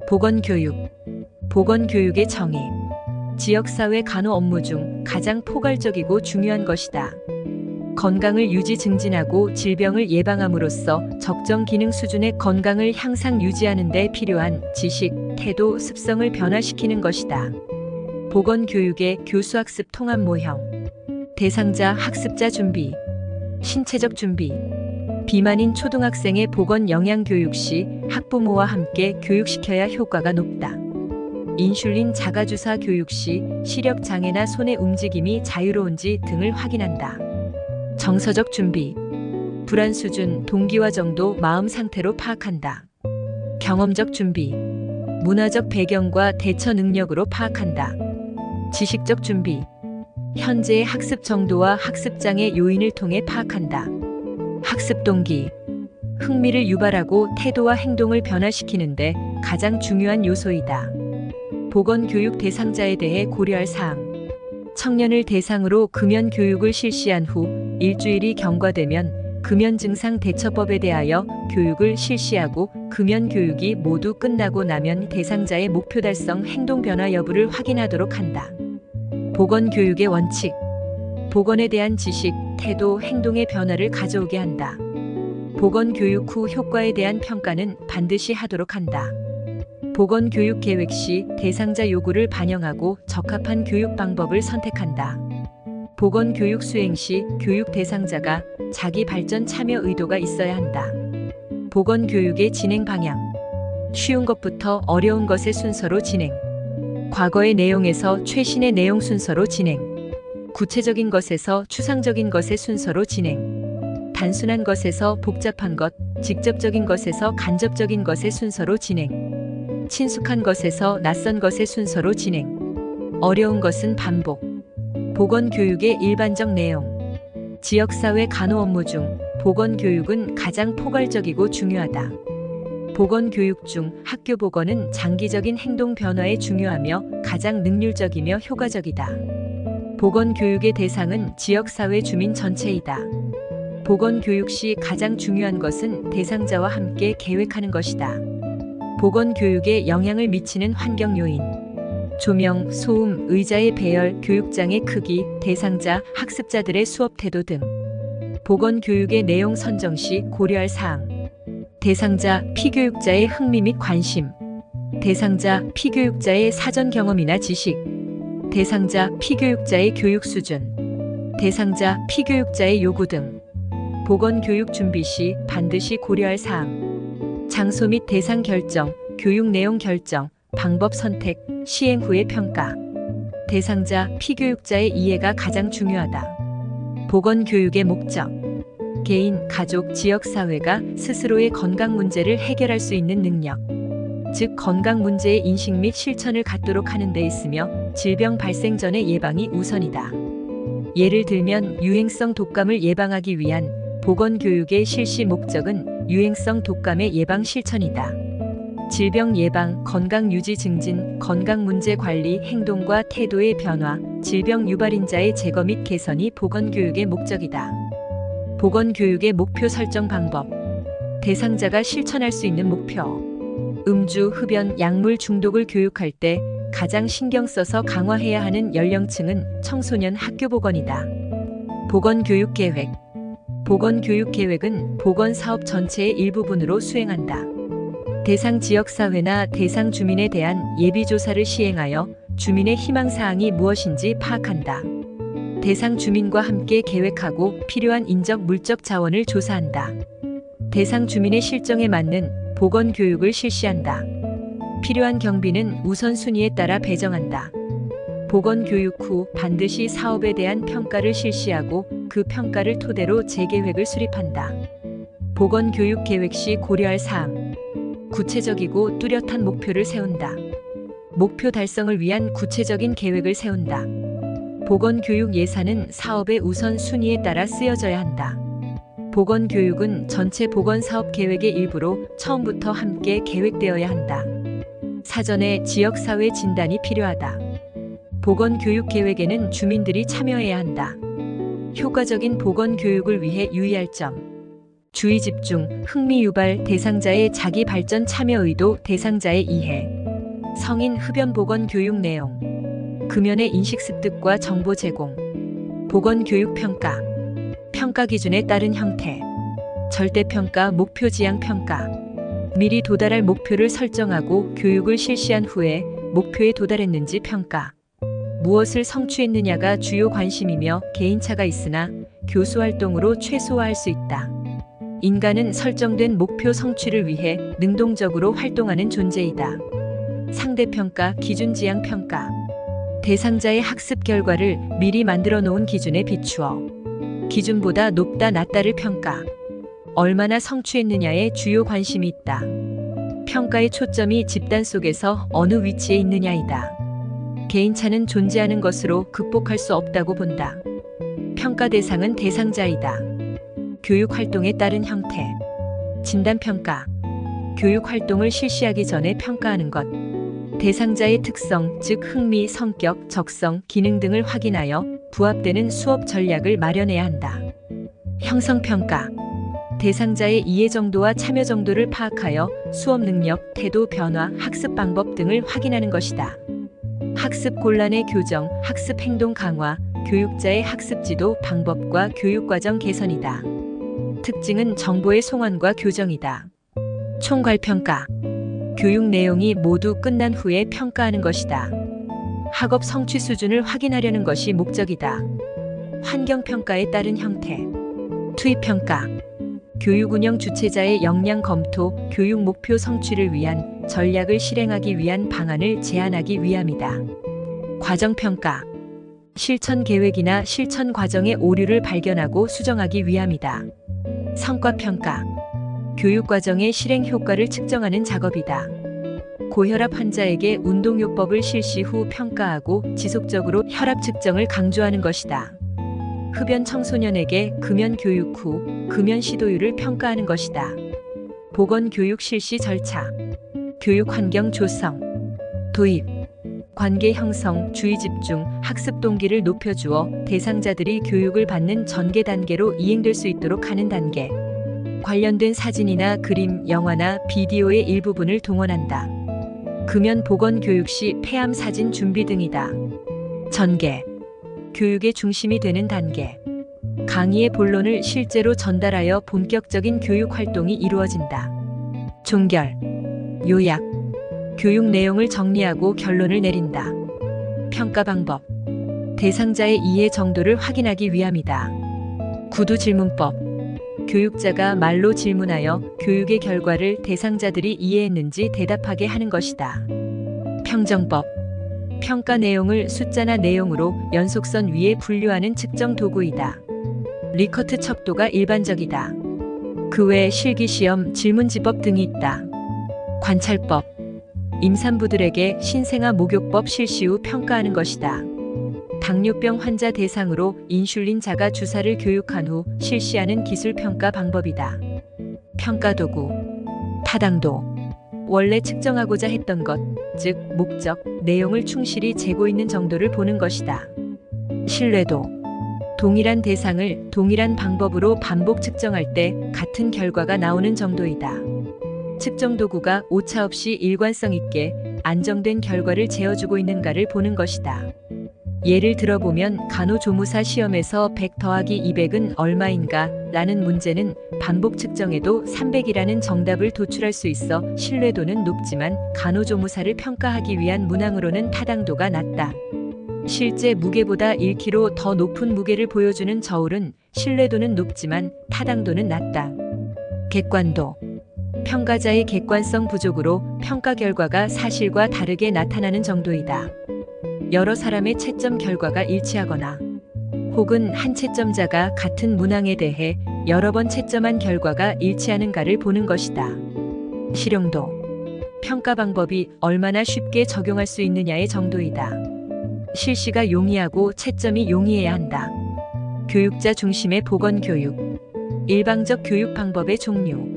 보건교육. 보건교육의 정의. 지역사회 간호 업무 중 가장 포괄적이고 중요한 것이다. 건강을 유지 증진하고 질병을 예방함으로써 적정 기능 수준의 건강을 항상 유지하는 데 필요한 지식, 태도, 습성을 변화시키는 것이다. 보건교육의 교수학습 통합 모형. 대상자 학습자 준비. 신체적 준비. 비만인 초등학생의 보건 영양 교육 시 학부모와 함께 교육시켜야 효과가 높다. 인슐린 자가주사 교육 시 시력 장애나 손의 움직임이 자유로운지 등을 확인한다. 정서적 준비. 불안 수준, 동기화 정도, 마음 상태로 파악한다. 경험적 준비. 문화적 배경과 대처 능력으로 파악한다. 지식적 준비. 현재의 학습 정도와 학습장애 요인을 통해 파악한다. 학습 동기. 흥미를 유발하고 태도와 행동을 변화시키는데 가장 중요한 요소이다. 보건교육 대상자에 대해 고려할 사항. 청년을 대상으로 금연 교육을 실시한 후 일주일이 경과되면 금연 증상 대처법에 대하여 교육을 실시하고 금연 교육이 모두 끝나고 나면 대상자의 목표 달성 행동 변화 여부를 확인하도록 한다. 보건교육의 원칙. 보건에 대한 지식, 태도, 행동의 변화를 가져오게 한다. 보건교육 후 효과에 대한 평가는 반드시 하도록 한다. 보건교육 계획 시 대상자 요구를 반영하고 적합한 교육 방법을 선택한다. 보건교육 수행 시 교육 대상자가 자기 발전 참여 의도가 있어야 한다. 보건교육의 진행 방향. 쉬운 것부터 어려운 것의 순서로 진행. 과거의 내용에서 최신의 내용 순서로 진행. 구체적인 것에서 추상적인 것의 순서로 진행. 단순한 것에서 복잡한 것, 직접적인 것에서 간접적인 것의 순서로 진행. 친숙한 것에서 낯선 것의 순서로 진행. 어려운 것은 반복. 보건교육의 일반적 내용. 지역사회 간호 업무 중 보건교육은 가장 포괄적이고 중요하다. 보건교육 중 학교 보건은 장기적인 행동 변화에 중요하며 가장 능률적이며 효과적이다. 보건교육의 대상은 지역사회 주민 전체이다. 보건교육 시 가장 중요한 것은 대상자와 함께 계획하는 것이다. 보건교육에 영향을 미치는 환경 요인. 조명, 소음, 의자의 배열, 교육장의 크기, 대상자, 학습자들의 수업 태도 등. 보건교육의 내용 선정 시 고려할 사항. 대상자, 피교육자의 흥미 및 관심. 대상자, 피교육자의 사전 경험이나 지식. 대상자, 피교육자의 교육 수준. 대상자, 피교육자의 요구 등. 보건교육 준비 시 반드시 고려할 사항. 장소 및 대상 결정, 교육 내용 결정, 방법 선택, 시행 후의 평가. 대상자, 피교육자의 이해가 가장 중요하다. 보건교육의 목적. 개인, 가족, 지역사회가 스스로의 건강 문제를 해결할 수 있는 능력. 즉 건강 문제의 인식 및 실천을 갖도록 하는 데 있으며 질병 발생 전의 예방이 우선이다. 예를 들면 유행성 독감을 예방하기 위한 보건교육의 실시 목적은 유행성 독감의 예방 실천이다. 질병 예방, 건강 유지 증진, 건강 문제 관리, 행동과 태도의 변화, 질병 유발인자의 제거 및 개선이 보건교육의 목적이다. 보건교육의 목표 설정 방법. 대상자가 실천할 수 있는 목표. 음주, 흡연, 약물 중독을 교육할 때 가장 신경 써서 강화해야 하는 연령층은 청소년 학교보건이다. 보건교육 계획. 보건교육 계획은 보건사업 전체의 일부분으로 수행한다. 대상 지역사회나 대상 주민에 대한 예비조사를 시행하여 주민의 희망사항이 무엇인지 파악한다. 대상 주민과 함께 계획하고 필요한 인적 물적 자원을 조사한다. 대상 주민의 실정에 맞는 보건교육을 실시한다. 필요한 경비는 우선순위에 따라 배정한다. 보건교육 후 반드시 사업에 대한 평가를 실시하고 그 평가를 토대로 재계획을 수립한다. 보건교육 계획 시 고려할 사항. 구체적이고 뚜렷한 목표를 세운다. 목표 달성을 위한 구체적인 계획을 세운다. 보건교육 예산은 사업의 우선순위에 따라 쓰여져야 한다. 보건교육은 전체 보건사업 계획의 일부로 처음부터 함께 계획되어야 한다. 사전에 지역사회 진단이 필요하다. 보건교육 계획에는 주민들이 참여해야 한다. 효과적인 보건교육을 위해 유의할 점. 주의 집중, 흥미 유발, 대상자의 자기 발전 참여 의도, 대상자의 이해. 성인 흡연 보건 교육 내용. 금연의 인식 습득과 정보 제공. 보건 교육 평가. 평가 기준에 따른 형태. 절대평가, 목표 지향 평가. 미리 도달할 목표를 설정하고 교육을 실시한 후에 목표에 도달했는지 평가. 무엇을 성취했느냐가 주요 관심이며 개인차가 있으나 교수 활동으로 최소화할 수 있다. 인간은 설정된 목표 성취를 위해 능동적으로 활동하는 존재이다. 상대평가, 기준 지향 평가. 대상자의 학습 결과를 미리 만들어 놓은 기준에 비추어 기준보다 높다 낮다를 평가. 얼마나 성취했느냐에 주요 관심이 있다. 평가의 초점이 집단 속에서 어느 위치에 있느냐이다. 개인차는 존재하는 것으로 극복할 수 없다고 본다. 평가 대상은 대상자이다. 교육 활동에 따른 형태. 진단평가. 교육 활동을 실시하기 전에 평가하는 것. 대상자의 특성, 즉 흥미, 성격, 적성, 기능 등을 확인하여 부합되는 수업 전략을 마련해야 한다. 형성평가. 대상자의 이해 정도와 참여 정도를 파악하여 수업 능력, 태도 변화, 학습 방법 등을 확인하는 것이다. 학습 곤란의 교정, 학습 행동 강화, 교육자의 학습 지도 방법과 교육과정 개선이다. 특징은 정보의 송환과 교정이다. 총괄평가. 교육 내용이 모두 끝난 후에 평가하는 것이다. 학업 성취 수준을 확인하려는 것이 목적이다. 환경평가에 따른 형태. 투입평가. 교육 운영 주체자의 역량 검토, 교육 목표 성취를 위한 전략을 실행하기 위한 방안을 제안하기 위함이다. 과정평가. 실천 계획이나 실천 과정의 오류를 발견하고 수정하기 위함이다. 성과평가. 교육 과정의 실행 효과를 측정하는 작업이다. 고혈압 환자에게 운동요법을 실시 후 평가하고 지속적으로 혈압 측정을 강조하는 것이다. 흡연 청소년에게 금연 교육 후 금연 시도율을 평가하는 것이다. 보건 교육 실시 절차. 교육 환경 조성. 도입. 관계 형성, 주의 집중, 학습 동기를 높여주어 대상자들이 교육을 받는 전개 단계로 이행될 수 있도록 하는 단계. 관련된 사진이나 그림, 영화나 비디오의 일부분을 동원한다. 금연 보건 교육 시 폐암 사진 준비 등이다. 전개. 교육의 중심이 되는 단계. 강의의 본론을 실제로 전달하여 본격적인 교육 활동이 이루어진다. 종결. 요약. 교육 내용을 정리하고 결론을 내린다. 평가 방법. 대상자의 이해 정도를 확인하기 위함이다. 구두 질문법. 교육자가 말로 질문하여 교육의 결과를 대상자들이 이해했는지 대답하게 하는 것이다. 평정법. 평가 내용을 숫자나 내용으로 연속선 위에 분류하는 측정 도구이다. 리커트 척도가 일반적이다. 그 외 실기시험, 질문지법 등이 있다. 관찰법. 임산부들에게 신생아 목욕법 실시 후 평가하는 것이다. 당뇨병 환자 대상으로 인슐린 자가 주사를 교육한 후 실시하는 기술 평가 방법이다. 평가 도구. 타당도. 원래 측정하고자 했던 것, 즉 목적, 내용을 충실히 재고 있는 정도를 보는 것이다. 신뢰도. 동일한 대상을 동일한 방법으로 반복 측정할 때 같은 결과가 나오는 정도이다. 측정 도구가 오차 없이 일관성 있게 안정된 결과를 재어주고 있는가를 보는 것이다. 예를 들어보면 간호조무사 시험에서 100 더하기 200은 얼마인가? 라는 문제는 반복 측정해도 300이라는 정답을 도출할 수 있어 신뢰도는 높지만 간호조무사를 평가하기 위한 문항으로는 타당도가 낮다. 실제 무게보다 1kg 더 높은 무게를 보여주는 저울은 신뢰도는 높지만 타당도는 낮다. 객관도. 평가자의 객관성 부족으로 평가 결과가 사실과 다르게 나타나는 정도이다. 여러 사람의 채점 결과가 일치하거나 혹은 한 채점자가 같은 문항에 대해 여러 번 채점한 결과가 일치하는가를 보는 것이다. 실용도. 평가 방법이 얼마나 쉽게 적용할 수 있느냐의 정도이다. 실시가 용이하고 채점이 용이해야 한다. 교육자 중심의 보건 교육. 일방적 교육 방법의 종류.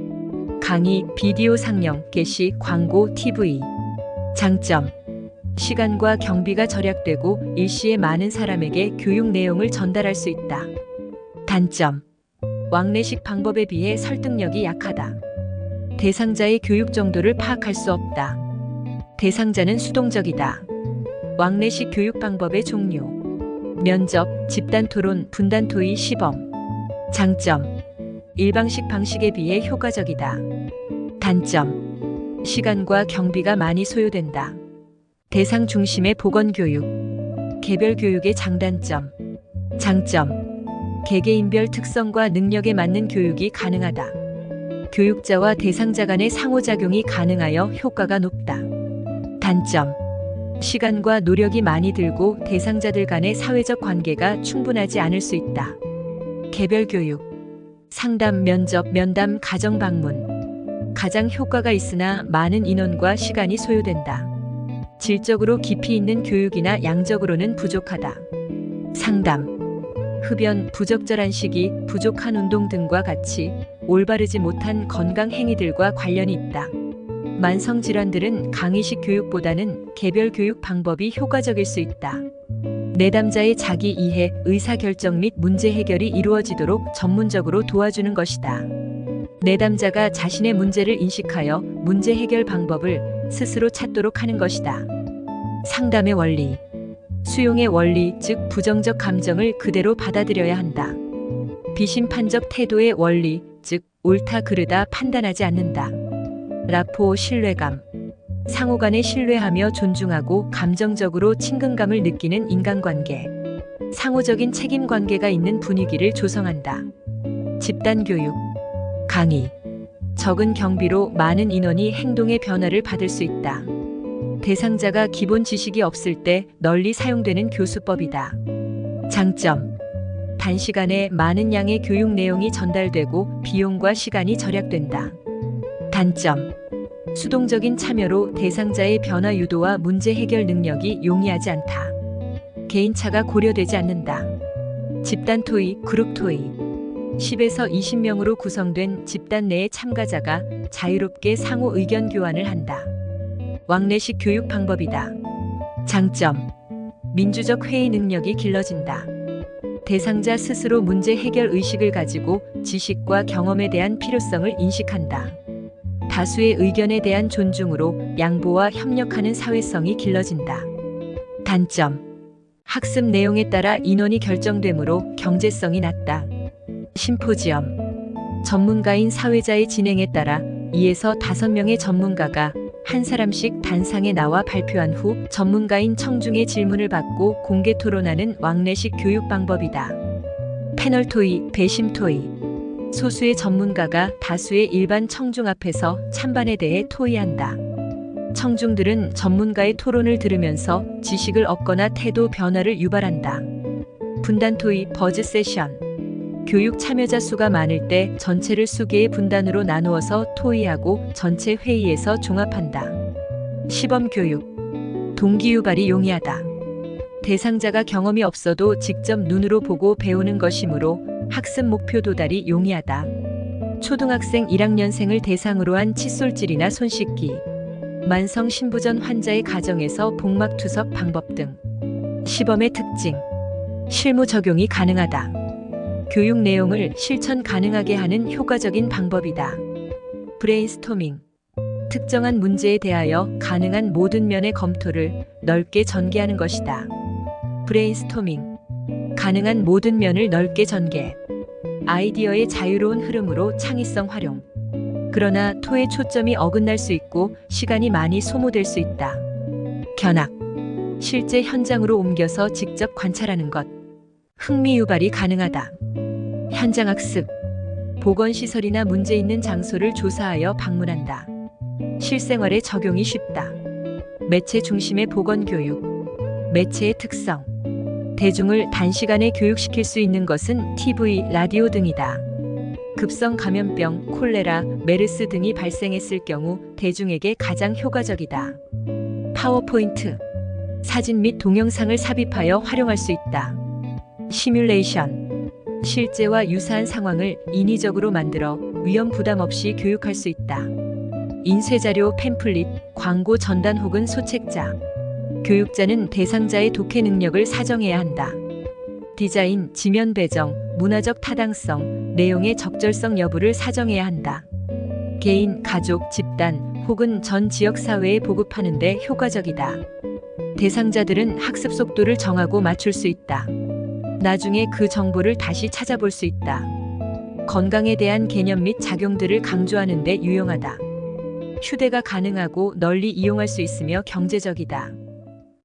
강의, 비디오 상영, 게시, 광고, TV. 장점. 시간과 경비가 절약되고 일시에 많은 사람에게 교육 내용을 전달할 수 있다. 단점. 왕래식 방법에 비해 설득력이 약하다. 대상자의 교육 정도를 파악할 수 없다. 대상자는 수동적이다. 왕래식 교육 방법의 종류. 면접, 집단 토론, 분단 토의, 시범. 장점. 일방식 방식에 비해 효과적이다. 단점. 시간과 경비가 많이 소요된다. 대상 중심의 보건 교육. 개별 교육의 장단점. 장점. 개개인별 특성과 능력에 맞는 교육이 가능하다. 교육자와 대상자 간의 상호작용이 가능하여 효과가 높다. 단점. 시간과 노력이 많이 들고 대상자들 간의 사회적 관계가 충분하지 않을 수 있다. 개별 교육. 상담, 면접, 면담, 가정 방문. 가장 효과가 있으나 많은 인원과 시간이 소요된다. 질적으로 깊이 있는 교육이나 양적으로는 부족하다. 상담. 흡연, 부적절한 식이, 부족한 운동 등과 같이 올바르지 못한 건강 행위들과 관련이 있다. 만성 질환들은 강의식 교육보다는 개별 교육 방법이 효과적일 수 있다. 내담자의 자기 이해, 의사결정 및 문제 해결이 이루어지도록 전문적으로 도와주는 것이다. 내담자가 자신의 문제를 인식하여 문제 해결 방법을 스스로 찾도록 하는 것이다. 상담의 원리. 수용의 원리, 즉 부정적 감정을 그대로 받아들여야 한다. 비심판적 태도의 원리, 즉 옳다 그르다 판단하지 않는다. 라포, 신뢰감. 상호 간에 신뢰하며 존중하고 감정적으로 친근감을 느끼는 인간관계. 상호적인 책임 관계가 있는 분위기를 조성한다. 집단 교육. 강의. 적은 경비로 많은 인원이 행동의 변화를 받을 수 있다. 대상자가 기본 지식이 없을 때 널리 사용되는 교수법이다. 장점. 단시간에 많은 양의 교육 내용이 전달되고 비용과 시간이 절약된다. 단점. 수동적인 참여로 대상자의 변화 유도와 문제 해결 능력이 용이하지 않다. 개인차가 고려되지 않는다. 집단 토의, 그룹 토의. 10에서 20명으로 구성된 집단 내의 참가자가 자유롭게 상호 의견 교환을 한다. 왕래식 교육 방법이다. 장점. 민주적 회의 능력이 길러진다. 대상자 스스로 문제 해결 의식을 가지고 지식과 경험에 대한 필요성을 인식한다. 다수의 의견에 대한 존중으로 양보와 협력하는 사회성이 길러진다. 단점. 학습 내용에 따라 인원이 결정되므로 경제성이 낮다. 심포지엄. 전문가인 사회자의 진행에 따라 2에서 5명의 전문가가 한 사람씩 단상에 나와 발표한 후 전문가인 청중의 질문을 받고 공개 토론하는 왕래식 교육 방법이다. 패널 토의, 배심 토의. 소수의 전문가가 다수의 일반 청중 앞에서 찬반에 대해 토의한다. 청중들은 전문가의 토론을 들으면서 지식을 얻거나 태도 변화를 유발한다. 분단 토의, 버즈 세션. 교육 참여자 수가 많을 때 전체를 수개의 분단으로 나누어서 토의하고 전체 회의에서 종합한다. 시범 교육. 동기 유발이 용이하다. 대상자가 경험이 없어도 직접 눈으로 보고 배우는 것이므로 학습 목표 도달이 용이하다. 초등학생 1학년생을 대상으로 한 칫솔질이나 손 씻기. 만성 신부전 환자의 가정에서 복막 투석 방법 등. 시범의 특징. 실무 적용이 가능하다. 교육 내용을 실천 가능하게 하는 효과적인 방법이다. 브레인스토밍. 특정한 문제에 대하여 가능한 모든 면의 검토를 넓게 전개하는 것이다. 브레인스토밍. 가능한 모든 면을 넓게 전개. 아이디어의 자유로운 흐름으로 창의성 활용. 그러나 토의 초점이 어긋날 수 있고 시간이 많이 소모될 수 있다. 견학. 실제 현장으로 옮겨서 직접 관찰하는 것. 흥미 유발이 가능하다. 현장학습. 보건시설이나 문제 있는 장소를 조사하여 방문한다. 실생활에 적용이 쉽다. 매체 중심의 보건교육. 매체의 특성. 대중을 단시간에 교육시킬 수 있는 것은 TV, 라디오 등이다. 급성 감염병, 콜레라, 메르스 등이 발생했을 경우 대중에게 가장 효과적이다. 파워포인트. 사진 및 동영상을 삽입하여 활용할 수 있다. 시뮬레이션. 실제와 유사한 상황을 인위적으로 만들어 위험 부담 없이 교육할 수 있다. 인쇄자료, 팸플릿, 광고 전단 혹은 소책자. 교육자는 대상자의 독해 능력을 사정해야 한다. 디자인, 지면 배정, 문화적 타당성, 내용의 적절성 여부를 사정해야 한다. 개인, 가족, 집단 혹은 전 지역 사회에 보급하는 데 효과적이다. 대상자들은 학습 속도를 정하고 맞출 수 있다. 나중에 그 정보를 다시 찾아볼 수 있다. 건강에 대한 개념 및 작용들을 강조하는 데 유용하다. 휴대가 가능하고 널리 이용할 수 있으며 경제적이다.